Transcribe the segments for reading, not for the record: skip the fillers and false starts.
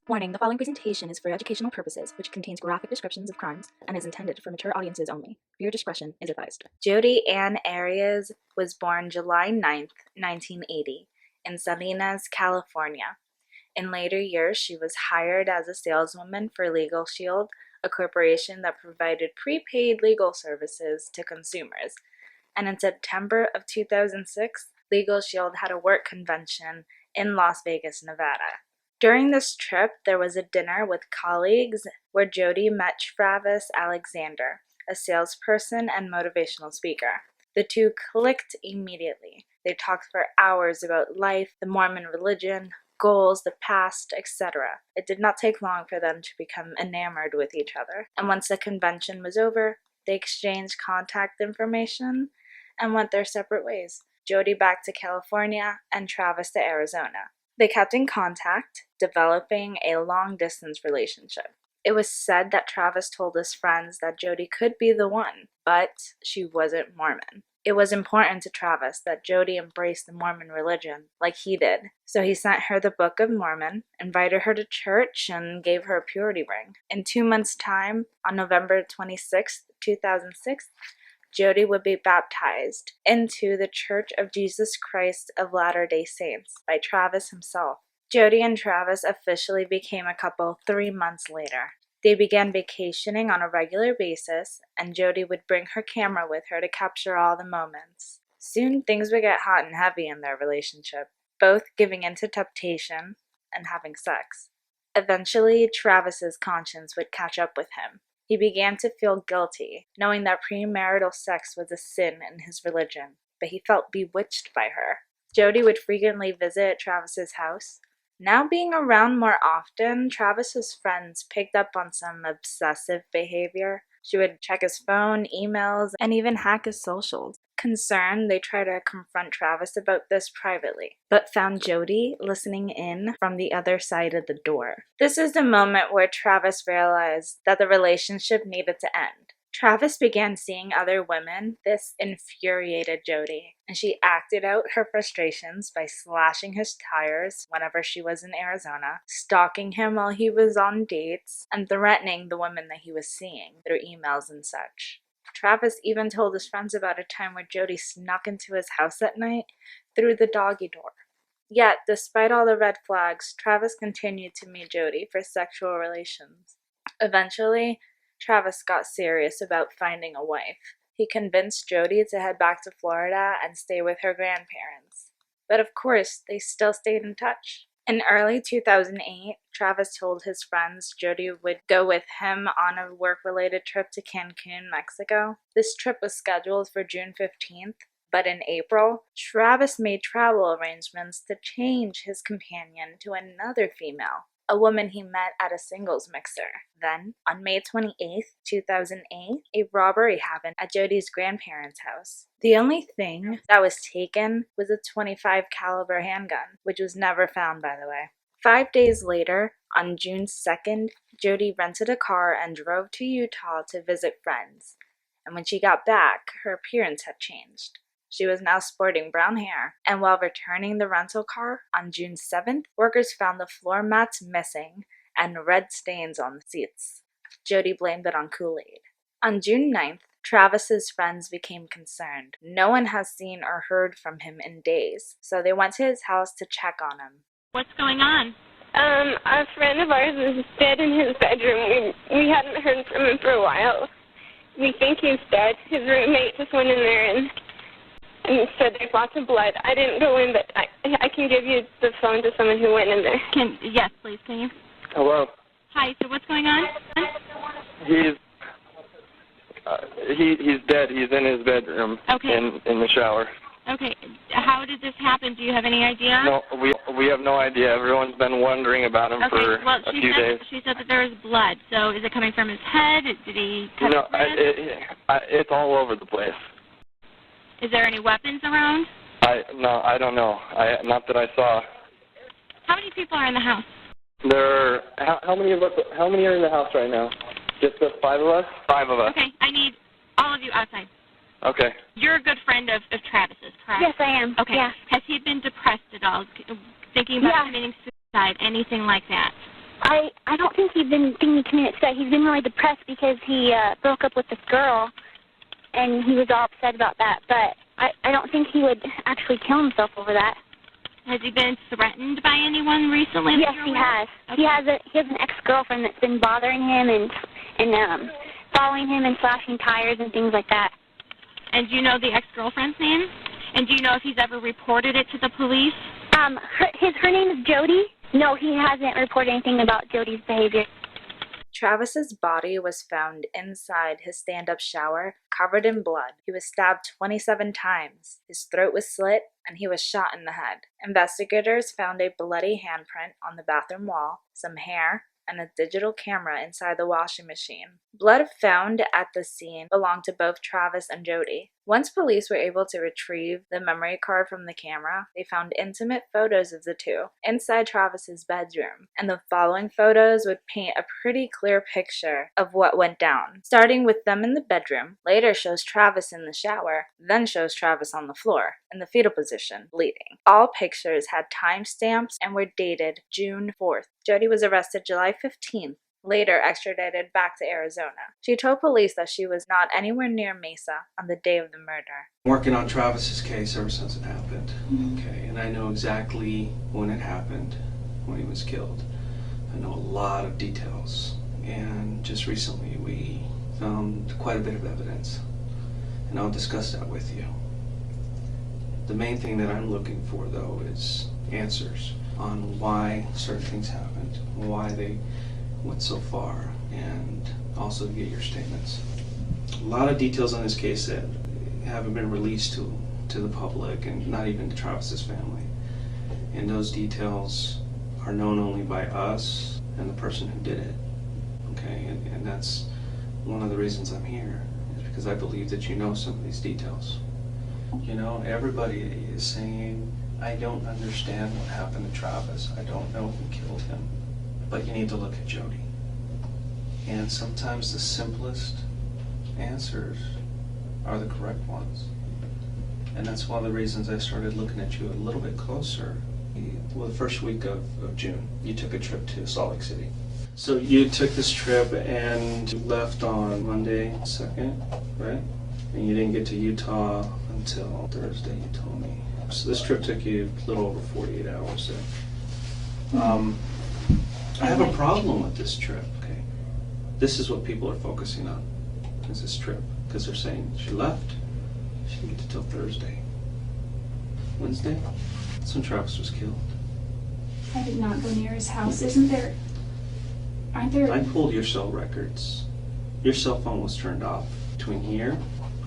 Warning, the following presentation is for educational purposes, which contains graphic descriptions of crimes and is intended for mature audiences only. Viewer discretion is advised. Jodi Ann Arias was born July 9th, 1980, in Salinas, California. In later years, she was hired as a saleswoman for Legal Shield, a corporation that provided prepaid legal services to consumers. And in September of 2006, Legal Shield had a work convention in Las Vegas, Nevada. During this trip, there was a dinner with colleagues where Jodi met Travis Alexander, a salesperson and motivational speaker. The two clicked immediately. They talked for hours about life, the Mormon religion, goals, the past, etc. It did not take long for them to become enamored with each other. And once the convention was over, they exchanged contact information and went their separate ways. Jodi back to California and Travis to Arizona. They kept in contact, developing a long-distance relationship. It was said that Travis told his friends that Jodi could be the one, but she wasn't Mormon. It was important to Travis that Jodi embrace the Mormon religion like he did. So he sent her the Book of Mormon, invited her to church, and gave her a purity ring. In 2 months' time, on November 26, 2006, Jodi would be baptized into the Church of Jesus Christ of Latter-day Saints by Travis himself. Jodi and Travis officially became a couple 3 months later. They began vacationing on a regular basis, and Jodi would bring her camera with her to capture all the moments. Soon, things would get hot and heavy in their relationship, both giving in to temptation and having sex. Eventually, Travis's conscience would catch up with him. He began to feel guilty, knowing that premarital sex was a sin in his religion, but he felt bewitched by her. Jodi would frequently visit Travis's house. Now being around more often, Travis's friends picked up on some obsessive behavior. She would check his phone, emails, and even hack his socials. Concerned, they tried to confront Travis about this privately, but found Jodi listening in from the other side of the door. This is the moment where Travis realized that the relationship needed to end. Travis began seeing other women. This infuriated Jodi, and she acted out her frustrations by slashing his tires whenever she was in Arizona, stalking him while he was on dates, and threatening the women that he was seeing through emails and such. Travis even told his friends about a time where Jodi snuck into his house at night through the doggy door. Yet, despite all the red flags, Travis continued to meet Jodi for sexual relations. Eventually, Travis got serious about finding a wife. He convinced Jodi to head back to Florida and stay with her grandparents. But of course, they still stayed in touch. In early 2008, Travis told his friends Jodi would go with him on a work-related trip to Cancun, Mexico. This trip was scheduled for June 15th, but in April, Travis made travel arrangements to change his companion to another female, a woman he met at a singles mixer. Then, on May 28, 2008, a robbery happened at Jodi's grandparents' house. The only thing that was taken was a .25 caliber handgun, which was never found, by the way. 5 days later, on June 2nd, Jodi rented a car and drove to Utah to visit friends. And when she got back, her appearance had changed. She was now sporting brown hair, and while returning the rental car on June 7th, workers found the floor mats missing and red stains on the seats. Jodi blamed it on Kool-Aid. On June 9th, Travis's friends became concerned. No one has seen or heard from him in days, so they went to his house to check on him. What's going on? A friend of ours is dead in his bedroom. We hadn't heard from him for a while. We think he's dead. His roommate just went in there and said there's lots of blood. I didn't go in, but I can give you the phone to someone who went in there. Yes, please, can you? Hello. Hi, so what's going on? He's dead. He's in his bedroom. Okay. In the shower. Okay. How did this happen? Do you have any idea? No, we have no idea. Everyone's been wondering about him for a few days. She said that there was blood. So is it coming from his head? Did he cut his wrist? It's all over the place. Is there any weapons around? I don't know. Not that I saw. How many people are in the house? How many of us? How many are in the house right now? Just the 5 of us? 5 of us. Okay, I need all of you outside. Okay. You're a good friend of Travis's, correct? Yes, I am. Okay. Yeah. Has he been depressed at all? Thinking about committing suicide, anything like that? I don't think he's been thinking he committed suicide. He's been really depressed because he broke up with this girl, and he was all upset about that. But I don't think he would actually kill himself over that. Has he been threatened by anyone recently? Yes, he has. Okay. He has an ex-girlfriend that's been bothering him and following him and slashing tires and things like that. And do you know the ex-girlfriend's name? And do you know if he's ever reported it to the police? Her name is Jodi. No, he hasn't reported anything about Jodi's behavior. Travis's body was found inside his stand-up shower, covered in blood. He was stabbed 27 times. His throat was slit, and he was shot in the head. Investigators found a bloody handprint on the bathroom wall, some hair, and a digital camera inside the washing machine. Blood found at the scene belonged to both Travis and Jodi. Once police were able to retrieve the memory card from the camera, they found intimate photos of the two inside Travis's bedroom, and the following photos would paint a pretty clear picture of what went down. Starting with them in the bedroom, later shows Travis in the shower, then shows Travis on the floor, in the fetal position, bleeding. All pictures had timestamps and were dated June 4th. Jodi was arrested July 15th. Later extradited back to Arizona. She told police that she was not anywhere near Mesa on the day of the murder. I'm working on Travis's case ever since it happened. Okay, and I know exactly when it happened, when he was killed. I know a lot of details, and just recently we found quite a bit of evidence, and I'll discuss that with you. The main thing that I'm looking for, though, is answers on why certain things happened, why they went so far, and also to get your statements. A lot of details on this case that haven't been released to the public and not even to Travis's family. And those details are known only by us and the person who did it. Okay, and that's one of the reasons I'm here, is because I believe that you know some of these details. You know, everybody is saying, I don't understand what happened to Travis. I don't know who killed him. But you need to look at Jodi. And sometimes the simplest answers are the correct ones. And that's one of the reasons I started looking at you a little bit closer. Well, the first week of June, you took a trip to Salt Lake City. So you took this trip and left on Monday 2nd, right? And you didn't get to Utah until Thursday, you told me. So this trip took you a little over 48 hours there. I have a problem with this trip, okay? This is what people are focusing on, is this trip. Because they're saying she left, she didn't get to till Thursday. Wednesday, that's when Travis was killed. I did not go near his house. Aren't there? I pulled your cell records. Your cell phone was turned off between here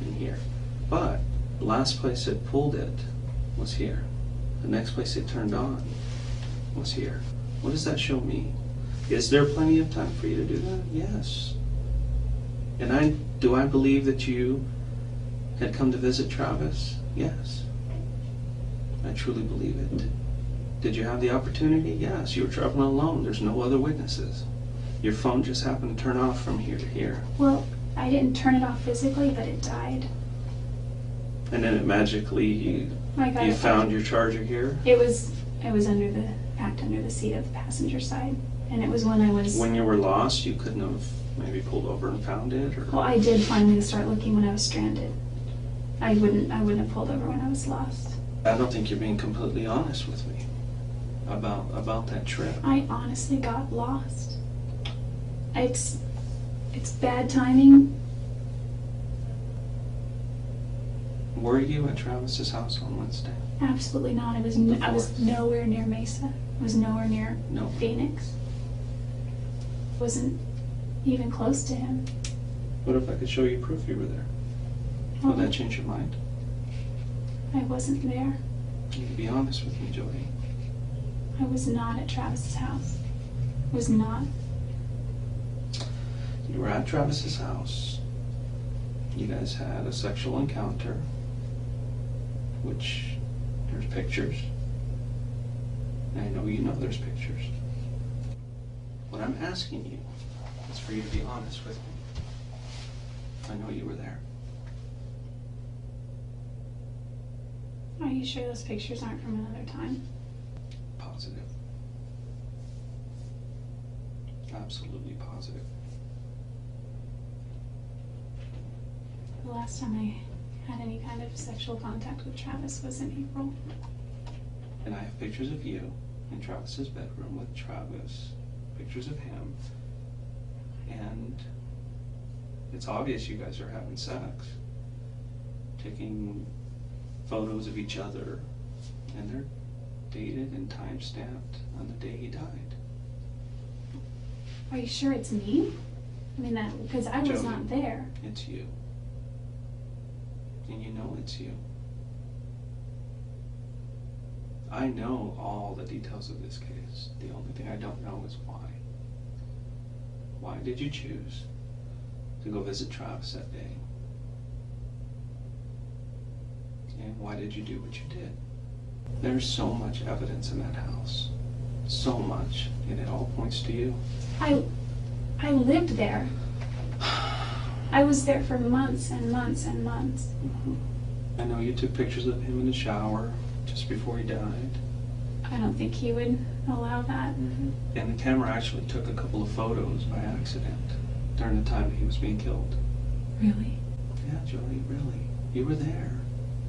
and here. But the last place it pulled it was here. The next place it turned on was here. What does that show me? Is there plenty of time for you to do that? Yes. And do I believe that you had come to visit Travis? Yes. I truly believe it. Did you have the opportunity? Yes. You were traveling alone. There's no other witnesses. Your phone just happened to turn off from here to here. Well, I didn't turn it off physically, but it died. And then it magically, you found your charger here? It was packed under the seat of the passenger side. And it was when I was... When you were lost, you couldn't have maybe pulled over and found it? Or? Well, I did finally start looking when I was stranded. I wouldn't have pulled over when I was lost. I don't think you're being completely honest with me about that trip. I honestly got lost. It's bad timing. Were you at Travis's house on Wednesday? Absolutely not. I was nowhere near Mesa. I was nowhere near Phoenix. Wasn't even close to him. What if I could show you proof you were there? Would that change your mind? I wasn't there. You can be honest with me, Jodi. I was not at Travis's house. I was not. You were at Travis's house. You guys had a sexual encounter, which there's pictures. I know you know there's pictures. What I'm asking you is for you to be honest with me. I know you were there. Are you sure those pictures aren't from another time? Positive. Absolutely positive. The last time I had any kind of sexual contact with Travis was in April. And I have pictures of you in Travis's bedroom with Travis, pictures of him, and it's obvious you guys are having sex, taking photos of each other, and they're dated and time-stamped on the day he died. Are you sure it's me? I mean, that because I was Jodi, not there. It's you. And you know it's you. I know all the details of this case. The only thing I don't know is why. Why did you choose to go visit Travis that day? And why did you do what you did? There's so much evidence in that house. So much. And it all points to you. I lived there. I was there for months and months and months. I know you took pictures of him in the shower just before he died. I don't think he would allow that. And the camera actually took a couple of photos by accident during the time that he was being killed. Really? Yeah, Jodi, really. You were there.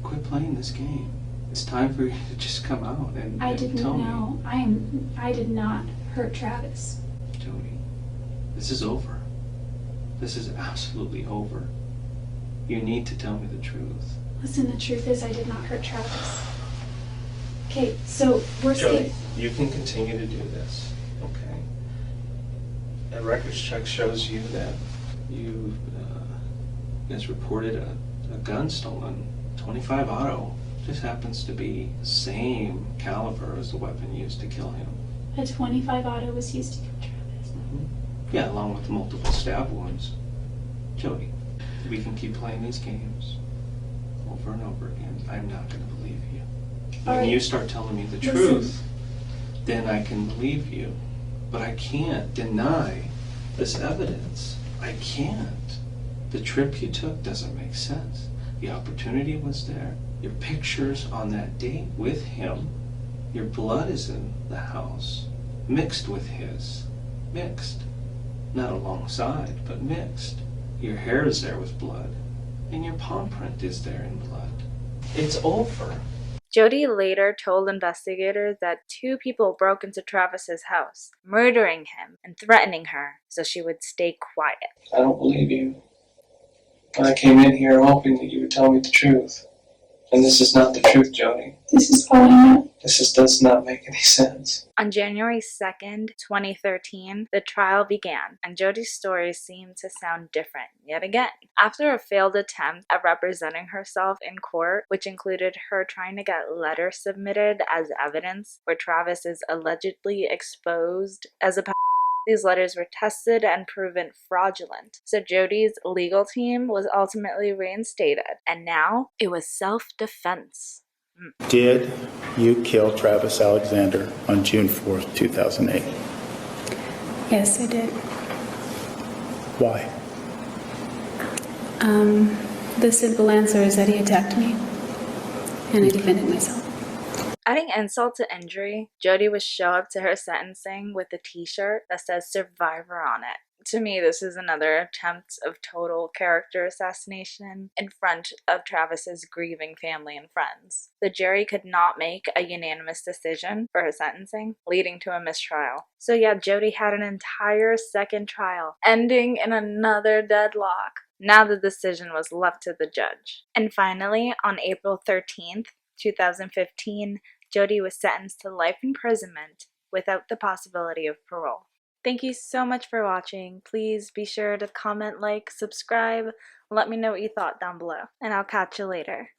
Quit playing this game. It's time for you to just come out and I didn't tell know. me. I did not hurt Travis. Jodi, this is over. This is absolutely over. You need to tell me the truth. Listen, the truth is I did not hurt Travis. Okay, so we're Jodi, safe. you can continue to do this, okay? A records check shows you that you guys reported a gun stolen, 25 auto. Just happens to be the same caliber as the weapon used to kill him. A 25 auto was used to kill Travis. Yeah, along with multiple stab wounds. Jodi, we can keep playing these games over and over again. I'm not going to believe you. When Alright. you start telling me the Listen. truth, then I can believe you. But I can't deny this evidence. I can't. The trip you took doesn't make sense. The opportunity was there. Your pictures on that date with him. Your blood is in the house, mixed with his. Mixed. Not alongside, but mixed. Your hair is there with blood, and your palm print is there in blood. It's over. Jodi later told investigators that two people broke into Travis's house, murdering him and threatening her so she would stay quiet. I don't believe you. I came in here hoping that you would tell me the truth. And this is not the truth, Jodi. This is all I know. Does not make any sense. On January 2nd, 2013, the trial began, and Jodi's story seemed to sound different yet again. After a failed attempt at representing herself in court, which included her trying to get letters submitted as evidence where Travis is allegedly exposed as a these letters were tested and proven fraudulent. So Jodi's legal team was ultimately reinstated, and now it was self-defense. Did you kill Travis Alexander on June 4th, 2008? Yes, I did. Why? The simple answer is that he attacked me, and I defended myself. Adding insult to injury, Jodi would show up to her sentencing with a t-shirt that says Survivor on it. To me, this is another attempt of total character assassination in front of Travis's grieving family and friends. The jury could not make a unanimous decision for her sentencing, leading to a mistrial. So yeah, Jodi had an entire second trial, ending in another deadlock. Now the decision was left to the judge. And finally, on April 13th, 2015, Jodi was sentenced to life imprisonment without the possibility of parole. Thank you so much for watching. Please be sure to comment, like, subscribe, let me know what you thought down below, and I'll catch you later.